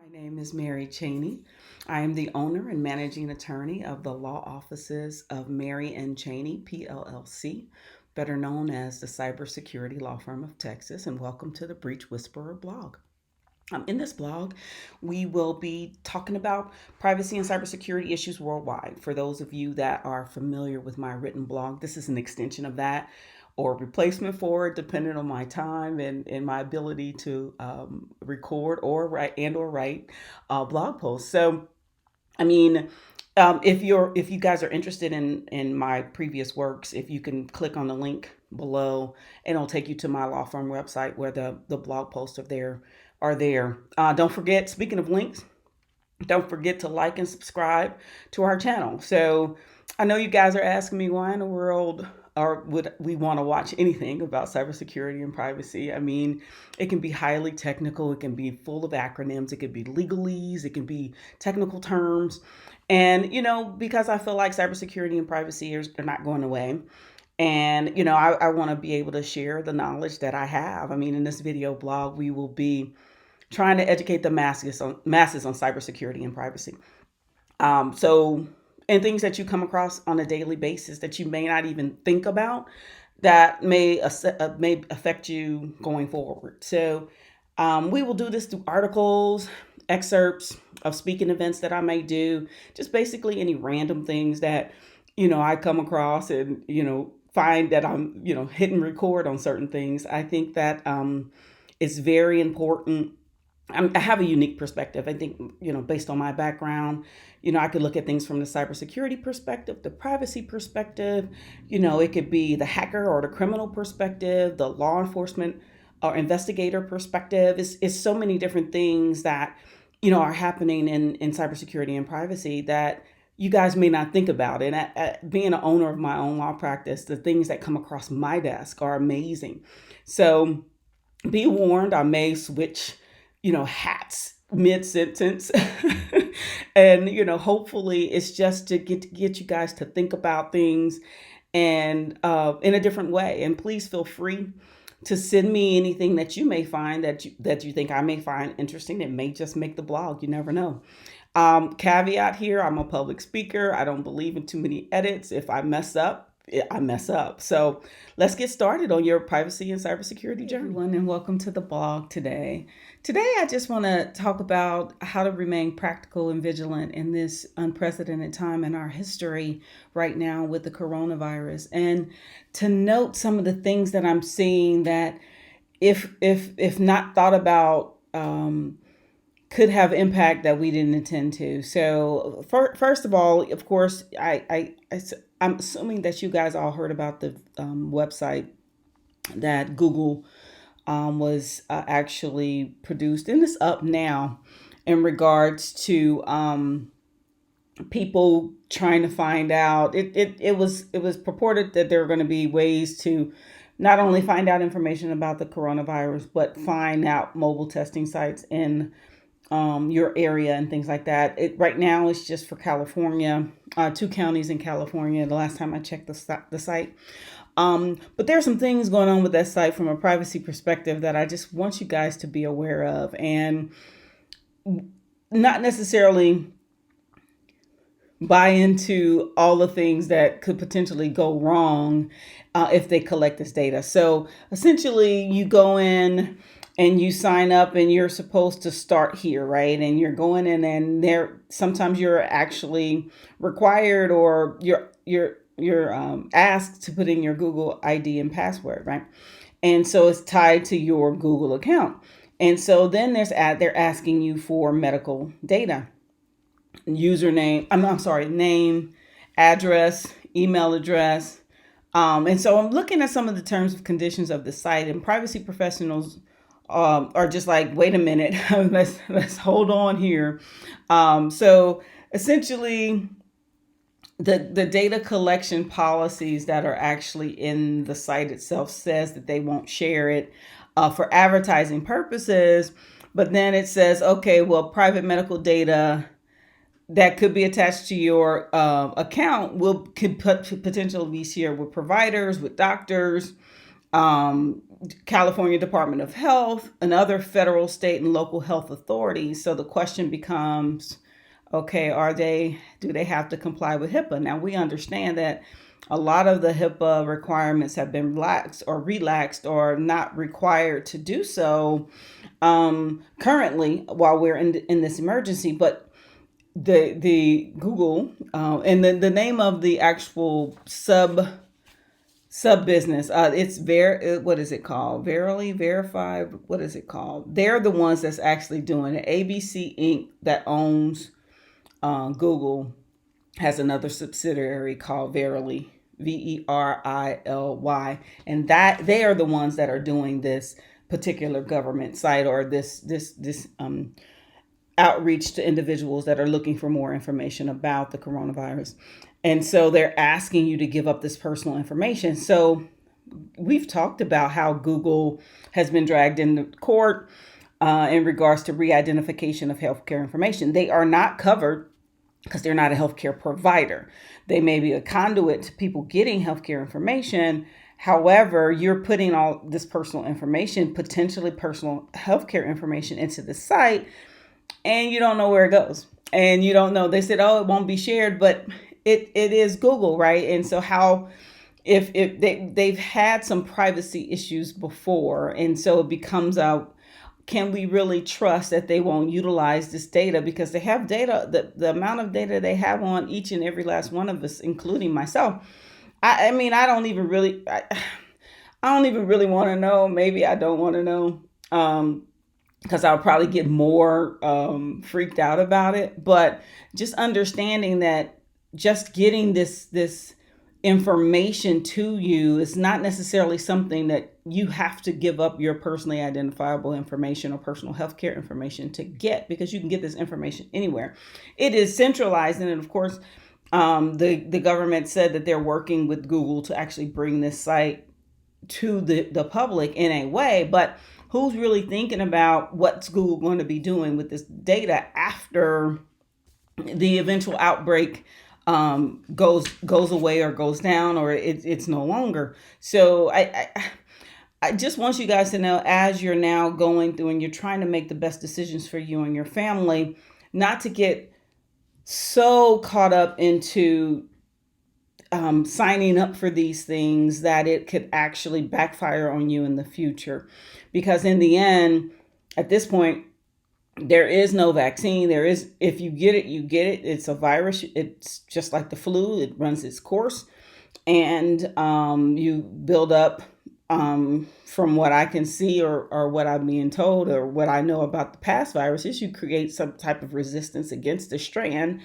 My name is Mary Cheney. I am the owner and managing attorney of the law offices of Mary and Cheney, PLLC, better known as the Cybersecurity Law Firm of Texas, and welcome to the Breach Whisperer blog. In this blog, we will be talking about privacy and cybersecurity issues worldwide. For those of you that are familiar with my written blog, this is an extension of that or replacement for it, depending on my time and my ability to record or write blog posts. So, I mean, if you guys are interested in my previous works, if you can click on the link below, and it'll take you to my law firm website where the blog posts are there. Don't forget, speaking of links, don't forget to like and subscribe to our channel. So I know you guys are asking me why in the world or would we want to watch anything about cybersecurity and privacy. I mean, it can be highly technical, it can be full of acronyms, it could be legalese, it can be technical terms. And, because I feel like cybersecurity and privacy are not going away. And, I want to be able to share the knowledge that I have. I mean, in this video blog, we will be trying to educate the masses on cybersecurity and privacy. And things that you come across on a daily basis that you may not even think about that may affect you going forward. So we will do this through articles, excerpts of speaking events that I may do, just basically any random things that, I come across and, find that I'm, hitting record on certain things. I think that it's very important. I have a unique perspective. I think, based on my background, I could look at things from the cybersecurity perspective, the privacy perspective, it could be the hacker or the criminal perspective, the law enforcement or investigator perspective. It's so many different things that, are happening in cybersecurity and privacy that you guys may not think about. And being an owner of my own law practice, the things that come across my desk are amazing. So be warned, I may switch hats mid-sentence. And, hopefully it's just to get you guys to think about things and in a different way. And please feel free to send me anything that you may find that you think I may find interesting. It may just make the blog. You never know. Caveat here, I'm a public speaker. I don't believe in too many edits. If I mess up, I mess up. So let's get started on your privacy and cybersecurity journey. Everyone, and welcome to the blog today. Today, I just want to talk about how to remain practical and vigilant in this unprecedented time in our history right now with the coronavirus, and to note some of the things that I'm seeing that, if not thought about, could have impact that we didn't intend to. So first of all, of course, I'm assuming that you guys all heard about the website that Google was actually produced, and it's up now in regards to people trying to find out. It was purported that there are going to be ways to not only find out information about the coronavirus, but find out mobile testing sites in your area and things like that. Right now it's just for California, 2 counties in California. The last time I checked the site. But there's some things going on with that site from a privacy perspective that I just want you guys to be aware of, and not necessarily buy into all the things that could potentially go wrong if they collect this data. So essentially you go in and you sign up and you're supposed to start here, right? And you're going in and sometimes you're actually required or you're asked to put in your Google ID and password, right? And so it's tied to your Google account. And so then they're asking you for medical data, name, address, email address. And so I'm looking at some of the terms of conditions of the site, and privacy professionals are just like, wait a minute, let's hold on here. So essentially, the data collection policies that are actually in the site itself says that they won't share it for advertising purposes. But then it says, okay, well, private medical data that could be attached to your account could potentially be shared with providers, with doctors, um, California Department of Health, and other federal, state, and local health authorities. So the question becomes, okay, do they have to comply with HIPAA? Now we understand that a lot of the HIPAA requirements have been relaxed or not required to do so currently while we're in this emergency. But the Google and the name of the actual sub business, what is it called? Verily Verified. What is it called? They're the ones that's actually doing it. ABC Inc. that owns Google has another subsidiary called Verily, Verily, and that they are the ones that are doing this particular government site, or this outreach to individuals that are looking for more information about the coronavirus. And so they're asking you to give up this personal information. So we've talked about how Google has been dragged into court in regards to re-identification of healthcare information. They are not covered because they're not a healthcare provider. They may be a conduit to people getting healthcare information. However, you're putting all this personal information, potentially personal healthcare information, into the site, and you don't know where it goes. And you don't know. They said, oh, it won't be shared, but it is Google, right? And so how if they've had some privacy issues before, and so it becomes out, can we really trust that they won't utilize this data? Because they have data, the amount of data they have on each and every last one of us, including myself. I mean, I don't even really want to know. Maybe I don't want to know. Because I'll probably get more freaked out about it. But just understanding that just getting this information to you is not necessarily something that you have to give up your personally identifiable information or personal healthcare information to get, because you can get this information anywhere. It is centralized, and of course, the government said that they're working with Google to actually bring this site to the public in a way, but who's really thinking about what's Google going to be doing with this data after the eventual outbreak goes away or goes down, or it's no longer? So I just want you guys to know, as you're now going through and you're trying to make the best decisions for you and your family, not to get so caught up into signing up for these things that it could actually backfire on you in the future. Because in the end, at this point, there is no vaccine. If you get it, you get it. It's a virus. It's just like the flu. It runs its course, and you build up, from what I can see, or what I'm being told, or what I know about the past viruses, you create some type of resistance against the strand.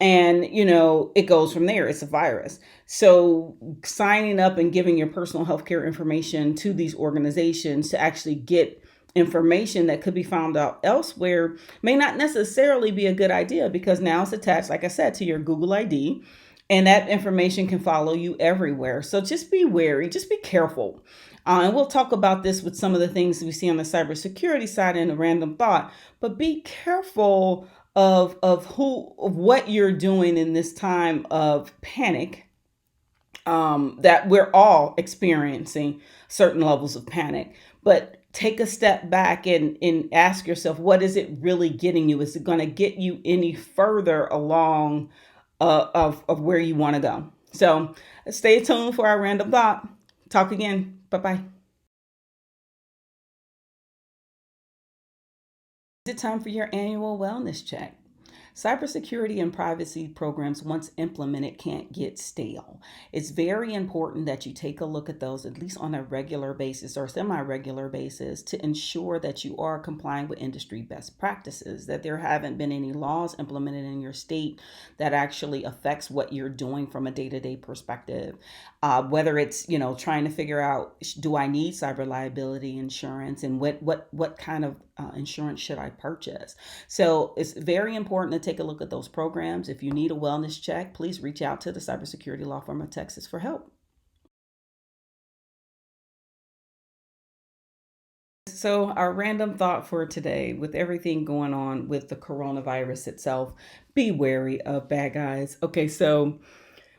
And, it goes from there. It's a virus. So signing up and giving your personal healthcare information to these organizations to actually get information that could be found out elsewhere may not necessarily be a good idea, because now it's attached, like I said, to your Google ID, and that information can follow you everywhere. So just be wary, just be careful. And we'll talk about this with some of the things we see on the cybersecurity side in a random thought, but be careful of what you're doing in this time of panic, that we're all experiencing certain levels of panic. But take a step back and ask yourself, what is it really getting you? Is it going to get you any further along of where you want to go? So stay tuned for our random thought. Talk again. Bye-bye. Is it time for your annual wellness check? Cybersecurity and privacy programs, once implemented, can't get stale. It's very important that you take a look at those, at least on a regular basis or semi-regular basis, to ensure that you are complying with industry best practices, that there haven't been any laws implemented in your state that actually affects what you're doing from a day-to-day perspective. Whether it's, trying to figure out, do I need cyber liability insurance, and what kind of insurance should I purchase? So it's very important to take a look at those programs. If you need a wellness check, please reach out to the Cybersecurity Law Firm of Texas for help. So our random thought for today, with everything going on with the coronavirus itself, be wary of bad guys. Okay, so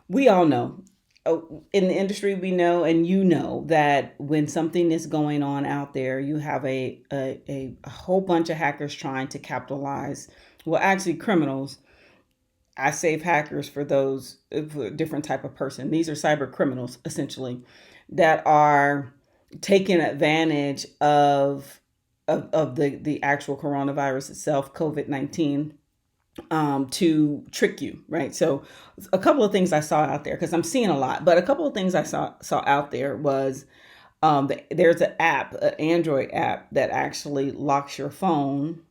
we all know in the industry, we know, and you know, that when something is going on out there, you have a whole bunch of hackers trying to capitalize. Well, actually, criminals. I save hackers for those, for a different type of person. These are cyber criminals, essentially, that are taking advantage of the actual coronavirus itself, COVID-19, to trick you, right? So a couple of things I saw out there, because I'm seeing a lot, but a couple of things I saw out there was, there's an app, an Android app, that actually locks your phone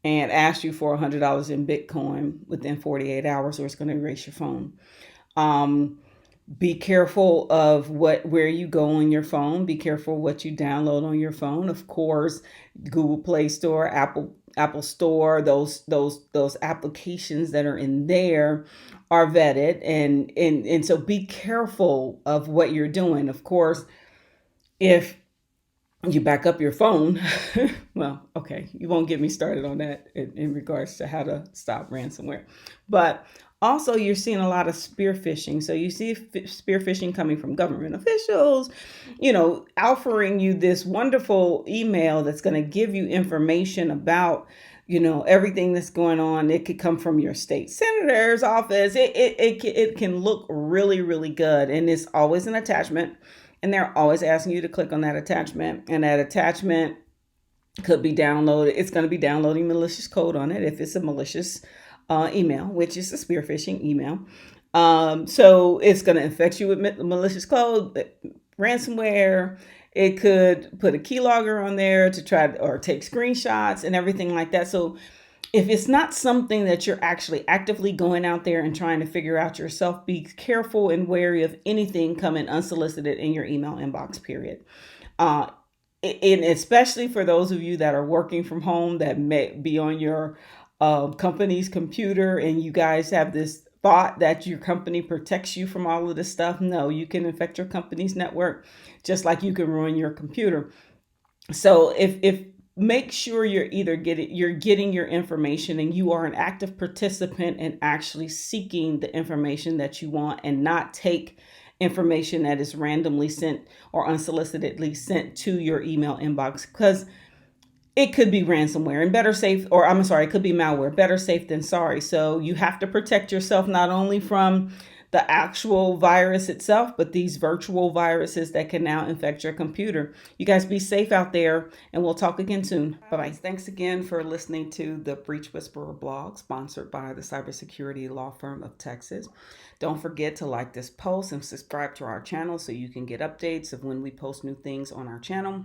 and asks you for $100 in Bitcoin within 48 hours, or it's going to erase your phone. Um, be careful of where you go on your phone. Be careful what you download on your phone. Of course, Google Play Store, Apple Store, those applications that are in there are vetted, and so be careful of what you're doing. Of course, if you back up your phone, well, okay, you won't get me started on that in regards to how to stop ransomware. But also, you're seeing a lot of spear phishing. So you see spear phishing coming from government officials, offering you this wonderful email that's going to give you information about, everything that's going on. It could come from your state senator's office. It can look really, really good. And it's always an attachment. And they're always asking you to click on that attachment. And that attachment could be downloaded. It's going to be downloading malicious code on it if it's a malicious email, which is a spear phishing email. So it's going to infect you with malicious code, ransomware. It could put a keylogger on there to try or take screenshots and everything like that. So if it's not something that you're actually actively going out there and trying to figure out yourself, be careful and wary of anything coming unsolicited in your email inbox, period. And especially for those of you that are working from home, that may be on your company's computer, and you guys have this thought that your company protects you from all of this stuff. No, you can infect your company's network just like you can ruin your computer. So if make sure you're getting your information, and you are an active participant in actually seeking the information that you want, and not take information that is randomly sent or unsolicitedly sent to your email inbox, because it could be ransomware, and better safe, or I'm sorry, it could be malware. Better safe than sorry. So you have to protect yourself not only from the actual virus itself, but these virtual viruses that can now infect your computer. You guys be safe out there, and we'll talk again soon. Bye-bye. Thanks again for listening to the Breach Whisperer blog, sponsored by the cybersecurity law firm of Texas. Don't forget to like this post and subscribe to our channel so you can get updates of when we post new things on our channel.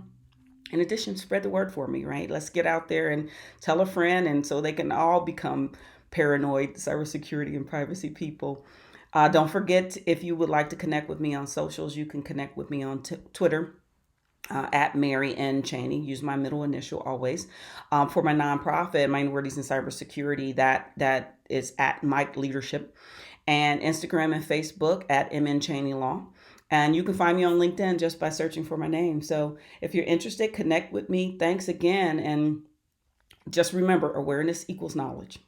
In addition, spread the word for me, right? Let's get out there and tell a friend, and so they can all become paranoid cybersecurity and privacy people. Don't forget, if you would like to connect with me on socials, you can connect with me on Twitter at Mary N. Cheney. Use my middle initial always. For my nonprofit, Minorities in Cybersecurity, that is at Mike Leadership, and Instagram and Facebook at MN Cheney Law. And you can find me on LinkedIn just by searching for my name. So if you're interested, connect with me. Thanks again. And just remember, awareness equals knowledge.